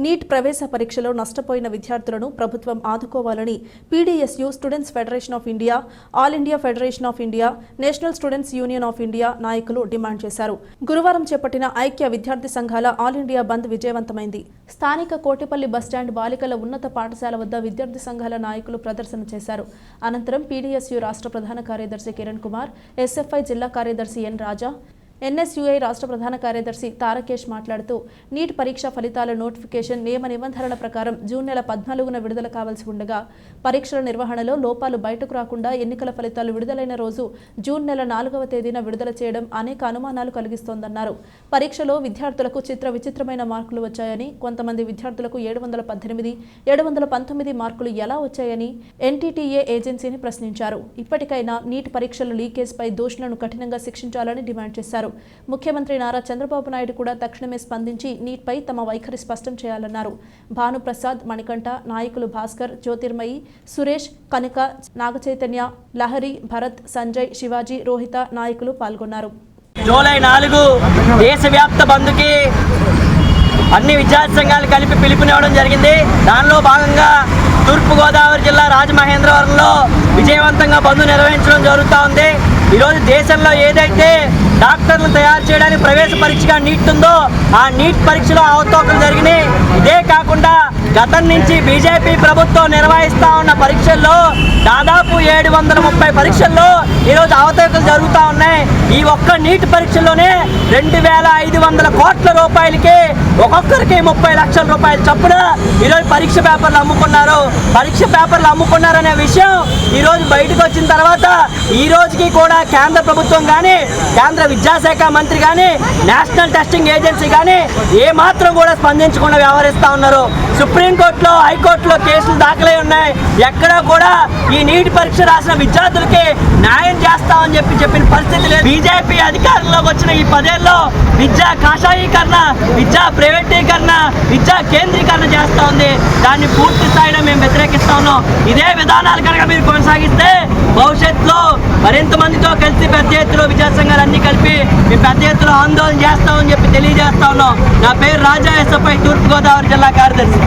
Neat ప్రవేశ పరీక్షలో నష్టపోయిన విద్యార్థులను ప్రభుత్వం ఆదుకోవాలని PDSU students federation of India, all India federation of India, national students union of India నాయకులు డిమాండ్ చేశారు. గురువారం చేపట్టిన ఐక్య విద్యార్థి సంఘాల ఆల్ ఇండియా బంద్ విజయవంతమైంది. స్థానిక కోటిపల్లి బస్టాండ్ బాలికల ఉన్నత పాఠశాల వద్ద విద్యార్థి సంఘాల నాయకులు ప్రదర్శన చేశారు. అనంతరం పీడీఎస్యూ రాష్ట్ర ప్రధాన కార్యదర్శి కిరణ్ కుమార్, ఎస్ఎఫ్ఐ జిల్లా కార్యదర్శి ఎన్ రాజా, ఎన్ఎస్యుఐ రాష్ట్ర ప్రధాన కార్యదర్శి తారకేష్ మాట్లాడుతూ నీట్ పరీక్ష ఫలితాల నోటిఫికేషన్ నియమ నిబంధనల ప్రకారం జూన్ నెల 14న విడుదల కావాల్సి ఉండగా పరీక్షల నిర్వహణలో లోపాలు బయటకు రాకుండా ఎన్నికల ఫలితాలు విడుదలైన రోజు జూన్ నెల 4వ తేదీన విడుదల చేయడం అనేక అనుమానాలు కలిగిస్తోందన్నారు. పరీక్షలో విద్యార్థులకు విచిత్రమైన మార్కులు వచ్చాయని, కొంతమంది విద్యార్థులకు 718, 719 మార్కులు ఎలా వచ్చాయని ఎన్టీటీఏ ఏజెన్సీని ప్రశ్నించారు. ఇప్పటికైనా నీట్ పరీక్షల లీకేజ్పై దోషులను కఠినంగా శిక్షించాలని డిమాండ్ చేశారు. ముఖ్యమంత్రి నారా చంద్రబాబు నాయుడు కూడా తక్షణమే స్పందించి నీట్పై తమ వైఖరి స్పష్టం చేయాలన్నారు. భానుప్రసాద్, మణికంఠ, నాయకులు భాస్కర్, జ్యోతిర్మయి, సురేష్, కనక, నాగచైతన్య, లహరి, భరత్, సంజయ్, శివాజీ, రోహిత నాయకులు పాల్గొన్నారు. జూలై 4 దేశవ్యాప్త బంద్కి అన్ని విద్యార్థి సంఘాలు కలిపి పిలుపునివ్వడం జరిగింది. దానిలో భాగంగా తూర్పుగోదావరి జిల్లా రాజమహేంద్రవరంలో విజయవంతంగా బంద్ నిర్వహించడం జరుగుతూ ఉంది. ఈరోజు దేశంలో ఏదైతే డాక్టర్లు తయారు చేయడానికి ప్రవేశ పరీక్షగా నీట్ ఉందో ఆ నీట్ పరీక్షలో అవకతవకలు జరిగినాయి. ఇదే కాకుండా గతం నుంచి బీజేపీ ప్రభుత్వం నిర్వహిస్తూ ఉన్న పరీక్షల్లో దాదాపు 730 పరీక్షల్లో ఈరోజు అవకతవకలు జరుగుతూ ఉన్నాయి. ఈ ఒక్క నీట్ పరీక్షల్లోనే 2500 కోట్ల రూపాయలకి ఒక్కొక్కరికి 30 లక్షల రూపాయల చొప్పున ఈరోజు పరీక్ష పేపర్లు అమ్ముకున్నారు. పరీక్ష పేపర్లు అమ్ముకున్నారనే విషయం ఈరోజు బయటకు వచ్చిన తర్వాత ఈ రోజుకి కూడా కేంద్ర ప్రభుత్వం కానీ, కేంద్ర విద్యాశాఖ మంత్రి కానీ, నేషనల్ టెస్టింగ్ ఏజెన్సీ కానీ ఏమాత్రం కూడా స్పందించకుండా వ్యవహరిస్తూ ఉన్నారు. సుప్రీంకోర్టులో, హైకోర్టులో కేసులు దాఖలై ఉన్నాయి. ఎక్కడా కూడా ఈ నీట్ పరీక్ష రాసిన విద్యార్థులకి న్యాయం చేస్తామని చెప్పిన పరిస్థితి లేదు. బీజేపీ అధికారంలోకి వచ్చిన ఈ 10 ఏళ్ళలో విద్యా కాషాయీకరణ, విద్యా ప్రైవేటీకరణ, విద్యా కేంద్రీకరణ చేస్తూ ఉంది. దాన్ని పూర్తి స్థాయిలో మేము వ్యతిరేకిస్తా ఉన్నాం. ఇదే విధానాలు కనుక మీరు కొనసాగిస్తే భవిష్యత్తులో మరింత మందితో కలిసి పెద్ద ఎత్తులో విద్యా సంఘాలన్నీ కలిపి మేము పెద్ద ఎత్తులో ఆందోళన చేస్తామని తెలియజేస్తా ఉన్నాం. నా పేరు రాజా, ఎస్ఎఫ్ఐ తూర్పుగోదావరి జిల్లా కార్యదర్శి.